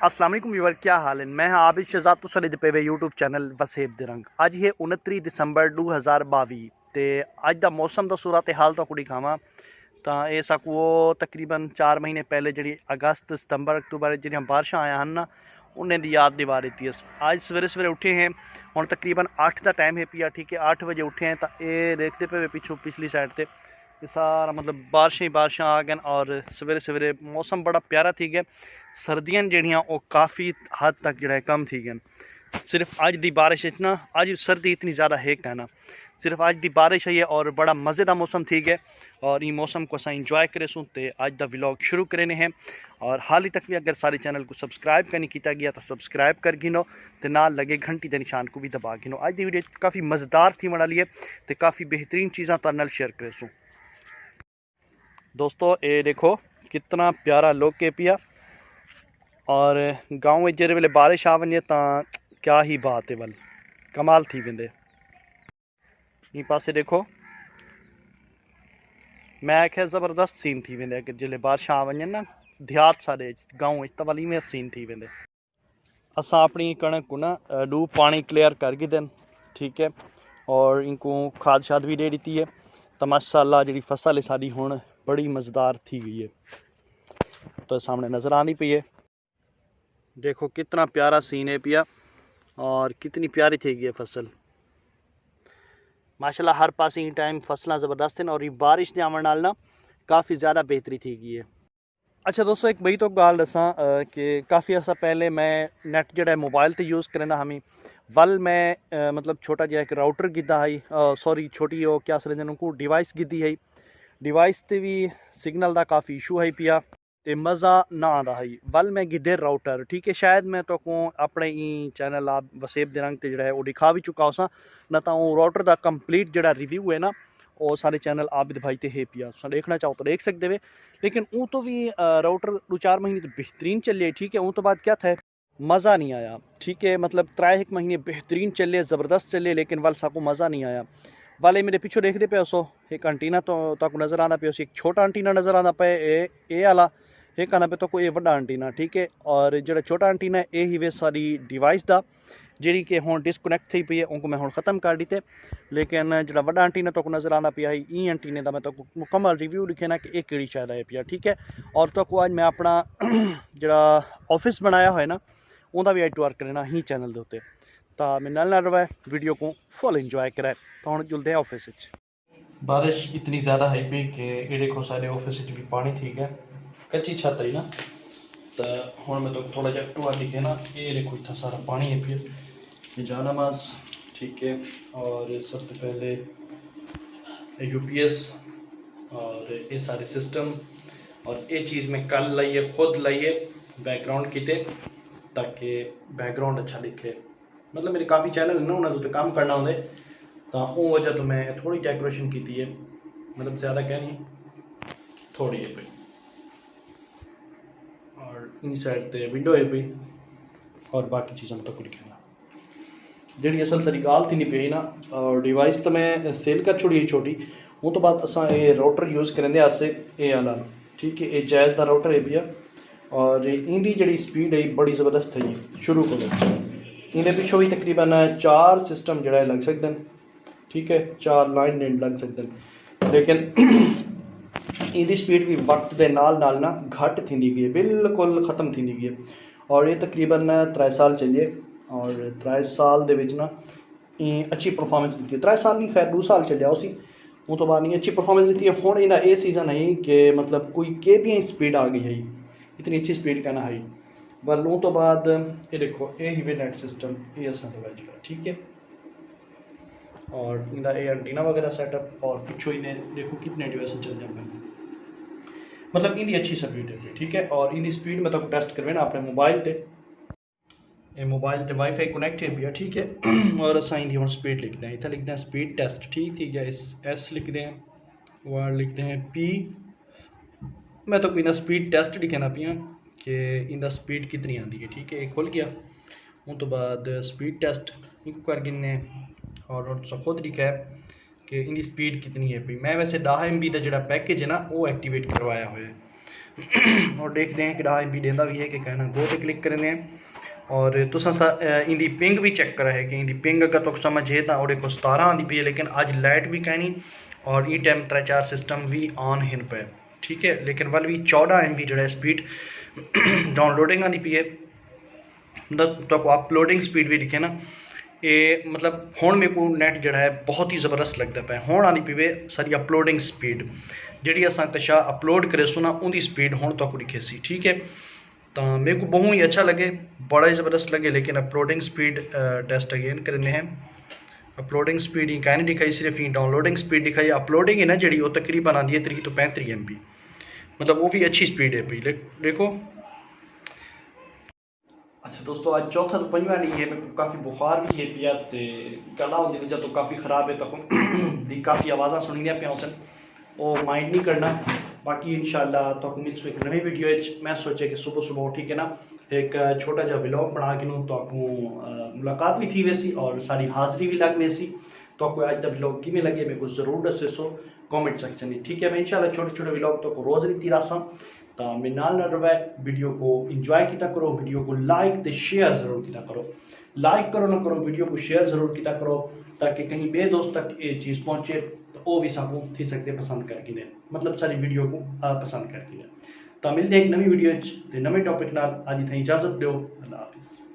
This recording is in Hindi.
अस्सलाम वालेकुम व्यूअर, क्या हाल है। मैं हाँ आबिद शहजाद तो सरे पे वे यूट्यूब चैनल वसेब दे रंग। अज है 29 दिसंबर 2022 ते अज दा मौसम दा सूरत हाल तो कुड़ी खावा तो ये सकू तकरीबन 4 महीने पहले जी अगस्त सितंबर अक्तूबर जी बारिशां आया हैं ना उन्हें दी याद दिवा रही थी। अज सवेरे सवेरे उठे हैं, हुण तकरीबन 8 का टाइम है पिया, ठीक है 8 बजे उठे हैं तो ये देखते पे पिछू पिछली साइड से सारा मतलब बारिशां ही बारिशां आ गए और सवेरे सवेरे मौसम बड़ा प्यारा थी गया। सर्दियां जड़ियाँ वो काफ़ी हद तक जो कम थी गए। सिर्फ अज की बारिश ना अज सर्दी इतनी ज़्यादा है कहना, सिर्फ अज की बारिश है और बड़ा मज़े का मौसम थी गया और ये मौसम को असा इंजॉय करे सूँ तो अज का व्लॉग शुरू करने हैं। और हाल ही तक भी अगर सारे चैनल को सब्सक्राइब करनी किया गया तो सब्सक्राइब कर गिनो तो नाल लगे घंटी के निशान को भी दबा गिनो। अज की वीडियो काफ़ी मज़ेदार थी बना लिए तो काफ़ी बेहतरीन चीज़ा तो नाल शेयर करे सूँ। दोस्तों ये देखो कितना प्यारा लोग के पिया और गाँव में जेरे वेले बारिश आ वने तो क्या ही बात है, वल कमाल थी वेंदे। ये पासे देखो मैं आख्या ज़बरदस्त सीन थी वेंदे अगर जिले बारिश आ वने ना देहात सारे गाँव तो वल में सीन थी वेंदे। असा अपनी कणक को ना डू पानी क्लियर कर देन, ठीक है, और इनको खाद शाद भी दे दी है तो माशाल्लाह जी फसल है साड़ी हुण बड़ी मज़ेदार थी गई है। तो सामने नज़र आनी पई है, देखो कितना प्यारा सीन है पिया और कितनी प्यारी थी गई है फसल माशाल्लाह। हर पास ही टाइम फसलें ज़बरदस्त हैं और ये बारिश के आवन नाल ना काफ़ी ज़्यादा बेहतरी थी गई है। अच्छा दोस्तों एक बई तो गाल दसा कि काफ़ी अर्सा पहले मैं नैट जो मोबाइल से यूज़ करेंदा हमी वल मैं मतलब छोटा जहा एक राउटर गिद्दा है, सॉरी छोटी वो क्या सरेंदे उनको डिवाइस गिद्दी है। डिवाइस ते भी सिग्नल का काफ़ी इशू है पिया ते मज़ा ना आता है वल मैं गिद्धे राउटर, ठीक है। शायद मैं तो को अपने चैनल आप वसेब दे रंग ते जो वो दिखा भी चुका उसा ना तो राउटर का कंप्लीट जो रिव्यू है ना वो सारे चैनल आबिद भाई ते है पिया, देखना चाहो तो देख सकते वे। लेकिन वो तो भी राउटर 2-4 महीने तो बेहतरीन चले, ठीक है। वो तो बाद क्या था मज़ा नहीं आया, ठीक है, मतलब 3-1 महीने बेहतरीन चले ज़बरदस्त चले लेकिन वल साको मज़ा नहीं आया। वाले मेरे पिछू देखते पे सो एक एंटीना तो तक नज़र आता पे, एक छोटा एंटीना नज़र आता पे ए आला, एक आना पे तो कोई बड़ा एंटीना, ठीक है। और जो छोटा एंटीना है ये ही वे सारी डिवाइस का जी कि हुण डिसकनैक्ट थी पई है उनको मैं हुण ख़त्म कर दीते। लेकिन जो बड़ा एंटीना तो नज़र आता पिया ई एंटीने का मैं तो मुकम्मल रिव्यू लिखे ना कि एक किहड़ी शायद है पिया, ठीक है। और तो अज मैं अपना जो ऑफिस बनाया हुआ है ना उनका भी टूर करना ही चैनल के उत्ते तो मैं नाल रहा वीडियो को फुल इंजॉय कराए। तो हम जुलते हैं ऑफिस। बारिश इतनी ज़्यादा है पी कि ये देखो सारे ऑफिस भी पानी थी गया, कच्ची छत है ना तो हूँ मैं तो थोड़ा जहा टूआ दिखे ना ये देखो इतना सारा पानी है फिर ये जानमाज, ठीक है। और सबसे पहले यूपीएस और ये सारे सिस्टम और ये चीज़ में कल लाइए खुद लाइए बैकग्राउंड किते ताकि बैकग्राउंड अच्छा दिखे। मतलब मेरे काफ़ी चैनल है ना उन्होंने तो काम करना होंगे तो वो वजह तो मैं थोड़ी डेकोरेशन की है, मतलब ज़्यादा कह नहीं थोड़ी है भाई। और इन साइड पे विंडो है भाई और बाकी चीज़ों में तो कुछ कहना जी असल सारी गाल थी नहीं पी ना। और डिवाइस तो मैं सेल कर छोड़ी छोटी वो तो बाद असा ये राउटर यूज़ करेंगे आसे ये आला, ठीक है। ये जायज़ का राउटर है भैया और इनकी जी स्पीड है बड़ी ज़बरदस्त है शुरू को इन्हें पिछों भी तकरीबन 4 सिस्टम जो लग सकते हैं, ठीक है, 4 लाइन लग सकते हैं। लेकिन इहदी स्पीड भी वक्त के नाल ना घट थी गई है, बिल्कुल ख़त्म थी गई है। और ये तकरीबन 3 साल चलिए और 3 साल दे विच ना अच्छी परफॉर्मेंस दी, 3 साल नहीं खैर 2 साल चलिया उसी वो तो बाद नहीं अच्छी परफॉर्मेंस दी है। हुण इहदा ये सीज़न है कि मतलब कोई के भी स्पीड आ गई है, इतनी अच्छी स्पीड कहना है बल वो तो बाद ये देखो ये ही वे नेट सिस्टम ये असा जो, ठीक है। और इनका ये एंटीना वगैरह सेटअप और पिछू इन्हें देखो कितने डिवाइस चल जाते हैं, मतलब इनकी अच्छी स्पीड है, ठीक है। और इनकी स्पीड में तो टेस्ट करवे ना अपने मोबाइल पे, ये मोबाइल पे वाईफाई कनेक्ट है भैया, ठीक है। और असा इनकी हम स्पीड लिखते हैं, इतना लिखते हैं स्पीड टेस्ट, ठीक थी या एस लिखते हैं वर्ड लिखते हैं पी, मैं तो कोई ना स्पीड टेस्ट लिखे ना पिया कि इनका स्पीड कितनी आती है, ठीक है। ये खुल गया उन तो बाद स्पीड टेस्ट इनको कर गिने और खुद लिखा है कि इनकी स्पीड कितनी है। मैं वैसे 10 MB का जो पैकेज है ना वो एक्टिवेट करवाया हुआ है और देखते हैं कि MB देंदा भी है कि कहना गो पे क्लिक करने हैं। और तुसा इंदी पिंग भी चेक करा है कि इंदी पिंग अगर तो समझे तो ओडे को 17 आती पी है, लेकिन अज लाइट भी कहनी और ई टाइम 3-4 सिस्टम भी ऑन हिन पे, ठीक है। लेकिन वल भी 14 MB जो स्पीड डाउनलोडिंग आती पी है, मतलब तो अपलोडिंग स्पीड भी दिखे ना ये, मतलब हुण मेरे को नैट जड़ा है बहुत ही ज़बरदस्त लगता पे। हुण आनी पीवे सारी अपलोडिंग स्पीड जी असा कशा अपलोड करे सो ना उनकी स्पीड हुण तक दिखे सी, ठीक है। तो मेरे को बहुत ही अच्छा लगे, बड़ा ही ज़बरदस्त लगे। लेकिन अपलोडिंग स्पीड टेस्ट अगेन करने हैं। अपलोडिंग स्पीड ही कहीं नहीं दिखाई, सिर्फ ही डाउनलोडिंग स्पीड दिखाई। अपलोडिंग है ना जी वो तकरीबन आती है 30 तो 35 MB, मतलब वो भी अच्छी स्पीड है भाई। देखो अच्छा दोस्तों, आज चौथा तो पंजवा नहीं है, मेरे को काफ़ी बुखार भी है पिया, गला उनकी वजह तो काफ़ी ख़राब है, तक दी काफ़ी आवाज़ा सुनी दियां पिया उसन, वो माइंड नहीं करना। बाकी इंशाल्लाह तो मिलसू एक नई वीडियो। मैं सोचे कि सुबह सुबह उठी के ना एक छोटा जा व्लॉग बना के तो मुलाकात भी थी वैसी और सारी हाज़री भी लग वैसी। तो आपको आज तक व्लॉग किमें लगे मेरे को ज़रूर दसे सो कमेंट सेक्शन में, ठीक है। मैं इंशाल्लाह छोटे छोटे व्लॉग तो रोज़ रीति रासा तो मैं नाल न रवे। वीडियो को इंजॉय किया करो, वीडियो को लाइक तो शेयर ज़रूर किया करो। लाइक करो ना करो, वीडियो को शेयर ज़रूर किया करो ताकि कहीं बे दोस्त तक ये चीज़ पहुँचे तो वो भी साकू थी सकते पसंद करके दे, मतलब सारी वीडियो को पसंद करके दे। तो मिलते हैं एक नवी वीडियो नवे टॉपिक नाल। आज इतना इजाज़त दो, अल्लाह हाफिज़।